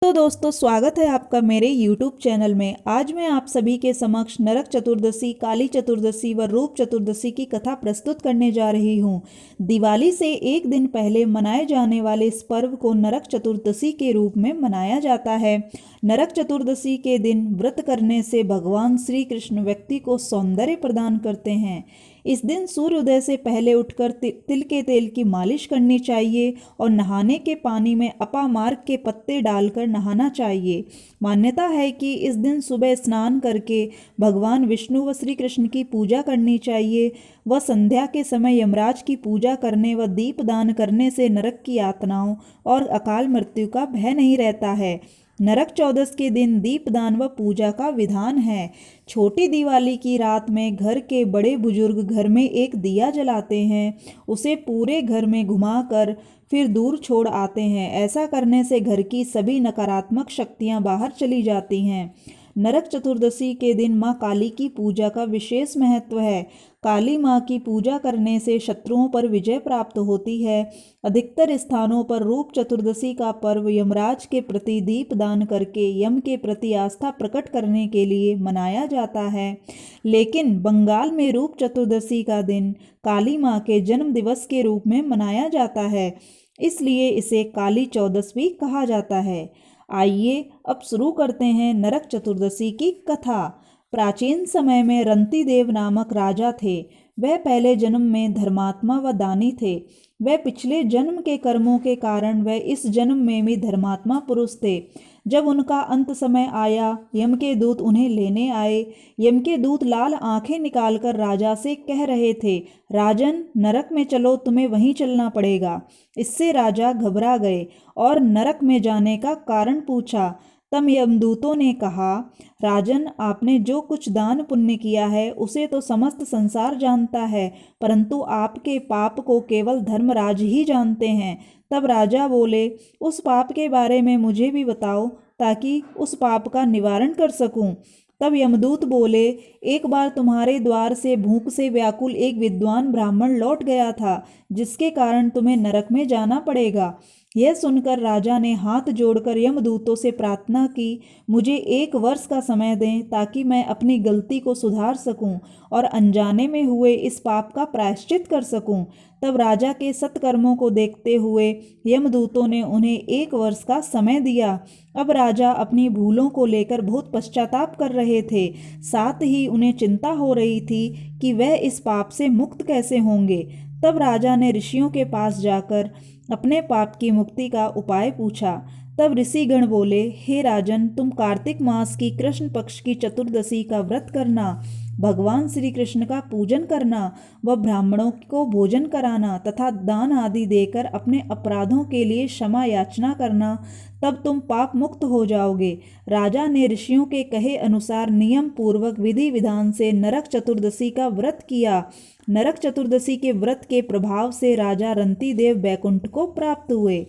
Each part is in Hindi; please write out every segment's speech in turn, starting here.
तो दोस्तों स्वागत है आपका मेरे YouTube चैनल में। आज मैं आप सभी के समक्ष नरक चतुर्दशी, काली चतुर्दशी व रूप चतुर्दशी की कथा प्रस्तुत करने जा रही हूँ। दिवाली से एक दिन पहले मनाए जाने वाले इस पर्व को नरक चतुर्दशी के रूप में मनाया जाता है। नरक चतुर्दशी के दिन व्रत करने से भगवान श्री कृष्ण व्यक्ति को सौंदर्य प्रदान करते हैं। इस दिन सूर्योदय से पहले उठकर तिल के तेल की मालिश करनी चाहिए और नहाने के पानी में अपामार्ग के पत्ते डालकर नहाना चाहिए। मान्यता है कि इस दिन सुबह स्नान करके भगवान विष्णु व श्री कृष्ण की पूजा करनी चाहिए व संध्या के समय यमराज की पूजा करने व दीपदान करने से नरक की यातनाओं और अकाल मृत्यु का भय नहीं रहता है। नरक चौदस के दिन दीपदान व पूजा का विधान है। छोटी दिवाली की रात में घर के बड़े बुजुर्ग घर में एक दिया जलाते हैं, उसे पूरे घर में घुमाकर फिर दूर छोड़ आते हैं। ऐसा करने से घर की सभी नकारात्मक शक्तियां बाहर चली जाती हैं। नरक चतुर्दशी के दिन माँ काली की पूजा का विशेष महत्व है। काली माँ की पूजा करने से शत्रुओं पर विजय प्राप्त होती है। अधिकतर स्थानों पर रूप चतुर्दशी का पर्व यमराज के प्रति दीपदान करके यम के प्रति आस्था प्रकट करने के लिए मनाया जाता है। लेकिन बंगाल में रूप चतुर्दशी का दिन काली माँ के जन्म दिवस के रूप में मनाया जाता है, इसलिए इसे काली चौदस भी कहा जाता है। आइए अब शुरू करते हैं नरक चतुर्दशी की कथा। प्राचीन समय में रंती देव नामक राजा थे। वह पहले जन्म में धर्मात्मा व दानी थे। वह पिछले जन्म के कर्मों के कारण वह इस जन्म में भी धर्मात्मा पुरुष थे। जब उनका अंत समय आया, यम के दूत उन्हें लेने आए। यम के दूत लाल आंखें निकालकर राजा से कह रहे थे, राजन, नरक में चलो, तुम्हें वहीं चलना पड़ेगा। इससे राजा घबरा गए और नरक में जाने का कारण पूछा। तब यमदूतों ने कहा, राजन, आपने जो कुछ दान पुण्य किया है उसे तो समस्त संसार जानता है, परंतु आपके पाप को केवल धर्मराज ही जानते हैं। तब राजा बोले, उस पाप के बारे में मुझे भी बताओ ताकि उस पाप का निवारण कर सकूं। तब यमदूत बोले, एक बार तुम्हारे द्वार से भूख से व्याकुल एक विद्वान ब्राह्मण लौट गया था, जिसके कारण तुम्हें नरक में जाना पड़ेगा। यह सुनकर राजा ने हाथ जोड़कर यमदूतों से प्रार्थना की, मुझे 1 वर्ष का समय दें ताकि मैं अपनी गलती को सुधार सकूं और अनजाने में हुए इस पाप का प्रायश्चित कर सकूं। तब राजा के सत्कर्मों को देखते हुए यमदूतों ने उन्हें 1 वर्ष का समय दिया। अब राजा अपनी भूलों को लेकर बहुत पश्चाताप कर रहे थे। साथ ही उन्हें चिंता हो रही थी कि वह इस पाप से मुक्त कैसे होंगे। तब राजा ने ऋषियों के पास जाकर अपने पाप की मुक्ति का उपाय पूछा। तब ऋषिगण बोले, हे राजन, तुम कार्तिक मास की कृष्ण पक्ष की चतुर्दशी का व्रत करना, भगवान श्री कृष्ण का पूजन करना व ब्राह्मणों को भोजन कराना तथा दान आदि देकर अपने अपराधों के लिए क्षमा याचना करना, तब तुम पाप मुक्त हो जाओगे। राजा ने ऋषियों के कहे अनुसार नियम पूर्वक विधि विधान से नरक चतुर्दशी का व्रत किया। नरक चतुर्दशी के व्रत के प्रभाव से राजा रंती देव बैकुंठ को प्राप्त हुए।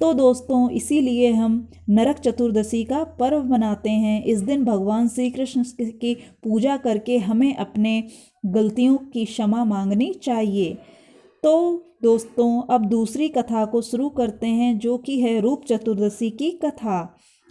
तो दोस्तों, इसीलिए हम नरक चतुर्दशी का पर्व मनाते हैं। इस दिन भगवान श्री कृष्ण की पूजा करके हमें अपने गलतियों की क्षमा मांगनी चाहिए। तो दोस्तों, अब दूसरी कथा को शुरू करते हैं, जो कि है रूप चतुर्दशी की कथा।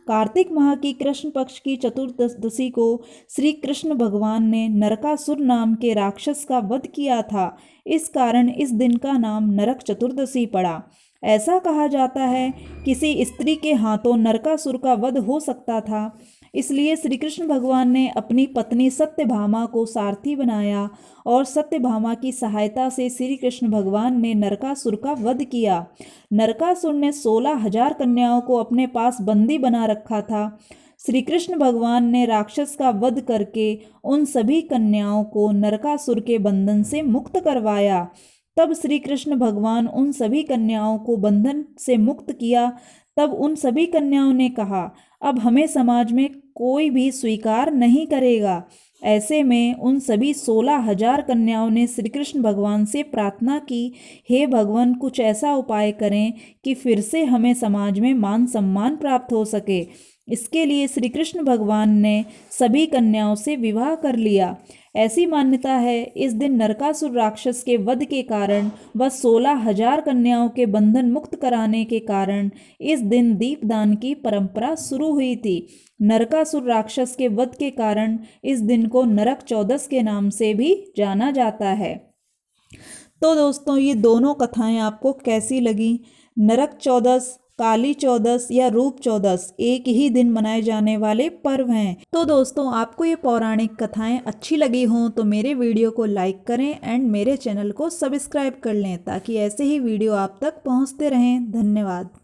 कार्तिक माह की कृष्ण पक्ष की चतुर्दशी को श्री कृष्ण भगवान ने नरकासुर नाम के राक्षस का वध किया था। इस कारण इस दिन का नाम नरक चतुर्दशी पड़ा। ऐसा कहा जाता है किसी स्त्री के हाथों नरकासुर का वध हो सकता था, इसलिए श्री कृष्ण भगवान ने अपनी पत्नी सत्यभामा को सारथी बनाया और सत्यभामा की सहायता से श्री कृष्ण भगवान ने नरकासुर का वध किया। नरकासुर ने 16,000 कन्याओं को अपने पास बंदी बना रखा था। श्री कृष्ण भगवान ने राक्षस का वध करके उन सभी कन्याओं को नरकासुर के बंधन से मुक्त करवाया। तब श्री कृष्ण भगवान उन सभी कन्याओं को बंधन से मुक्त किया। तब उन सभी कन्याओं ने कहा, अब हमें समाज में कोई भी स्वीकार नहीं करेगा। ऐसे में उन सभी 16,000 कन्याओं ने श्री कृष्ण भगवान से प्रार्थना की, हे भगवान, कुछ ऐसा उपाय करें कि फिर से हमें समाज में मान सम्मान प्राप्त हो सके। इसके लिए श्री कृष्ण भगवान ने सभी कन्याओं से विवाह कर लिया। ऐसी मान्यता है इस दिन नरकासुर राक्षस के वध के कारण व 16,000 कन्याओं के बंधन मुक्त कराने के कारण इस दिन दीपदान की परंपरा शुरू हुई थी। नरकासुर राक्षस के वध के कारण इस दिन को नरक चौदस के नाम से भी जाना जाता है। तो दोस्तों, ये दोनों कथाएं आपको कैसी लगी? नरक चौदस, काली चौदस या रूप चौदस एक ही दिन मनाए जाने वाले पर्व हैं। तो दोस्तों, आपको ये पौराणिक कथाएं अच्छी लगी हों तो मेरे वीडियो को लाइक करें एंड मेरे चैनल को सब्सक्राइब कर लें ताकि ऐसे ही वीडियो आप तक पहुंचते रहें। धन्यवाद।